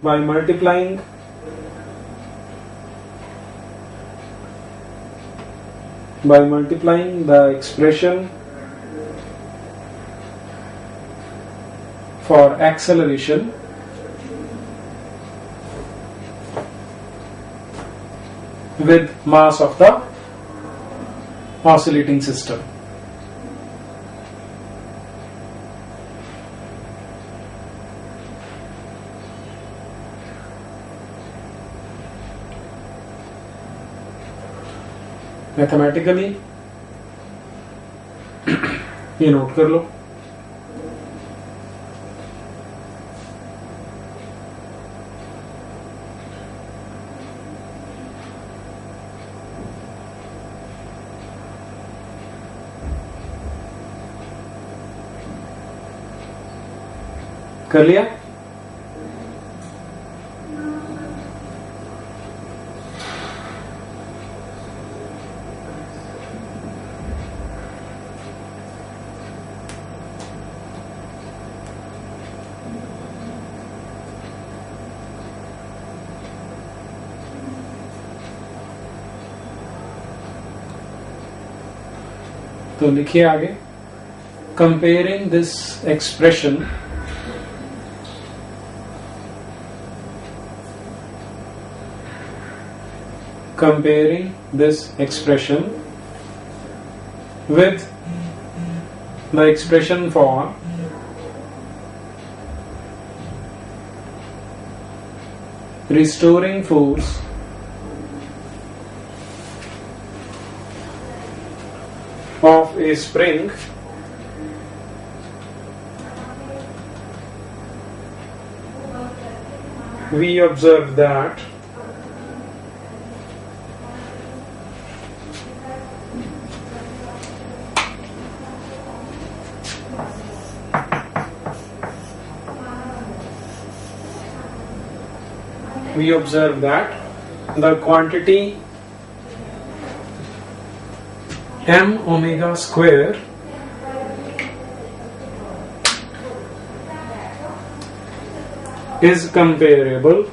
by multiplying the expression for acceleration with mass of the oscillating system. Mathematically ये note कर लो। कर लिया? तो लिखिए आगे, comparing this expression with the expression for restoring force of a spring we observe that the quantity m omega square is comparable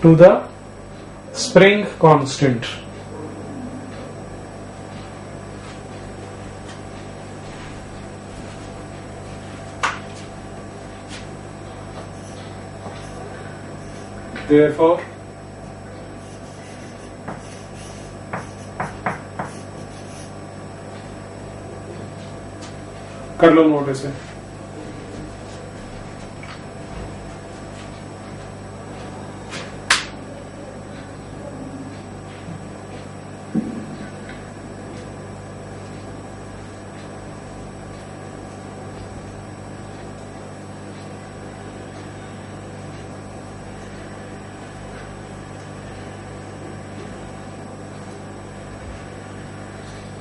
to the spring constant. Therefore, कर लो note इसे।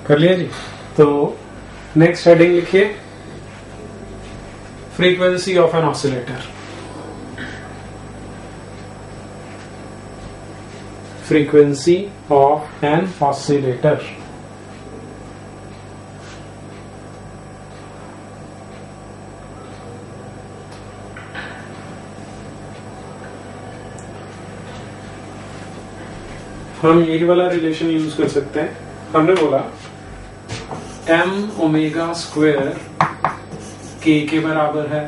कर लिया जी। तो नेक्स्ट हेडिंग लिखिए, frequency of an oscillator. Frequency of an oscillator. हम यही वाला रिलेशन यूज कर सकते हैं। हमने बोला m ओमेगा स्क्वायर k के बराबर है,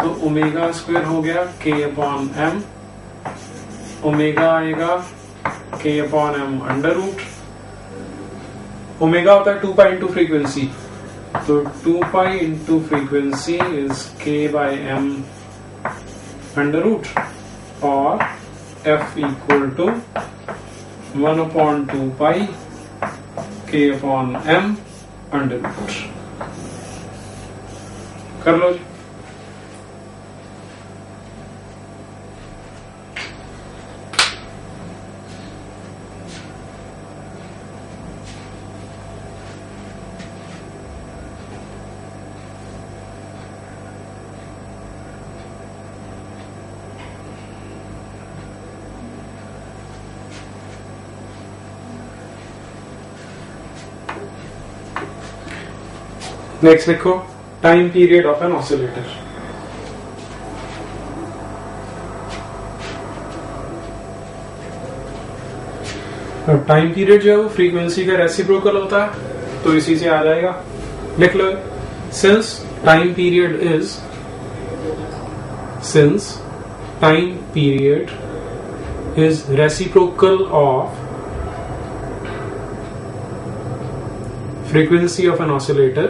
तो ओमेगा स्क्वायर हो गया k अपॉन m, ओमेगा आएगा k upon m under root, omega होता है 2 पाई इंटू फ्रीक्वेंसी, तो 2 pi into frequency is k by m under root, और f equal to 1 upon 2 pi k upon m under root. कर लो जी। Next लिखो, time period of an oscillator. Time period जो है वो फ्रीक्वेंसी का रेसिप्रोकल होता है, तो इसी से आ जाएगा, लिख लो। Since time period is reciprocal of frequency of an oscillator,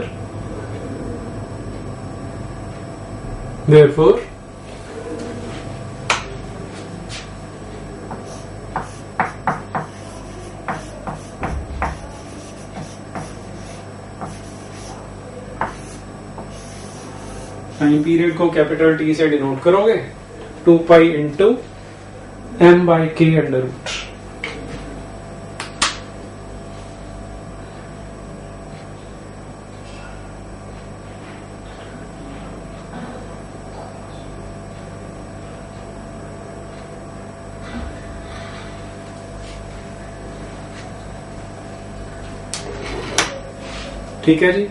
therefore time period को कैपिटल टी से डिनोट करोगे 2 pi into m by k under root. ठीक है जी।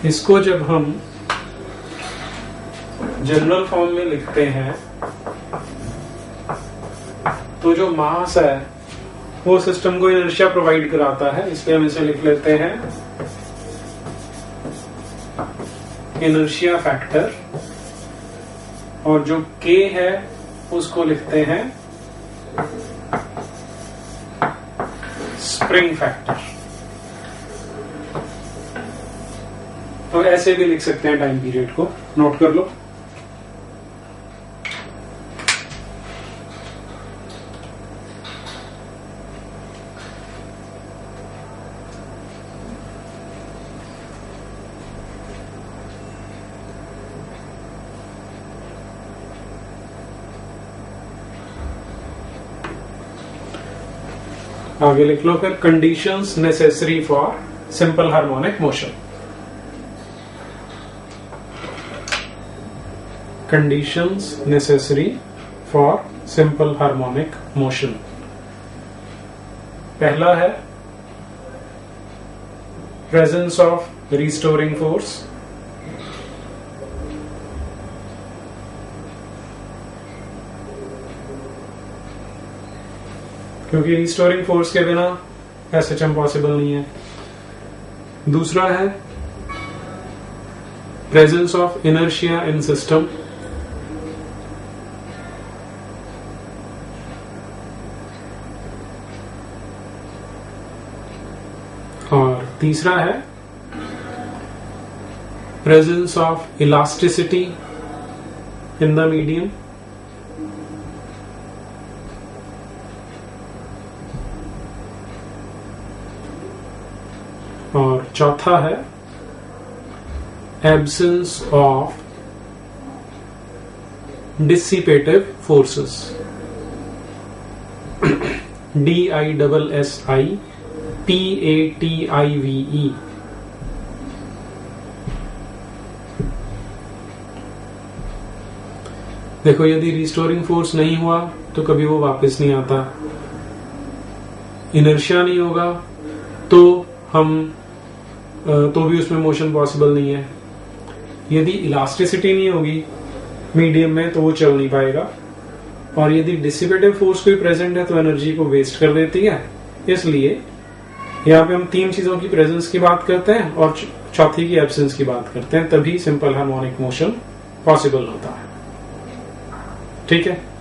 इसको जब हम जनरल फॉर्म में लिखते हैं तो जो मास है वो सिस्टम को इनर्शिया प्रोवाइड कराता है, इसलिए हम इसे लिख लेते हैं इनर्शिया फैक्टर, और जो K है उसको लिखते हैं स्प्रिंग फैक्टर। तो ऐसे भी लिख सकते हैं टाइम पीरियड को, नोट कर लो। आगे लिख लो फिर, conditions necessary for simple harmonic motion. Conditions necessary for simple harmonic motion. पहला है प्रेजेंस ऑफ रिस्टोरिंग फोर्स, क्योंकि रिस्टोरिंग फोर्स के बिना एसएचएम पॉसिबल नहीं है। दूसरा है presence of inertia in system, और तीसरा है presence of elasticity in the medium, और चौथा है absence of dissipative forces, DISSIPATIVE। देखो, यदि रिस्टोरिंग फोर्स नहीं हुआ तो कभी वो वापस नहीं आता, इनर्शिया नहीं होगा तो भी उसमें मोशन पॉसिबल नहीं है, यदि इलास्टिसिटी नहीं होगी मीडियम में तो वो चल नहीं पाएगा, और यदि डिसिपेटिव फोर्स कोई प्रेजेंट है तो एनर्जी को वेस्ट कर देती है। इसलिए यहाँ पे हम तीन चीजों की प्रेजेंस की बात करते हैं और चौथी की एब्सेंस की बात करते हैं, तभी सिंपल हार्मोनिक मोशन पॉसिबल होता है। ठीक है।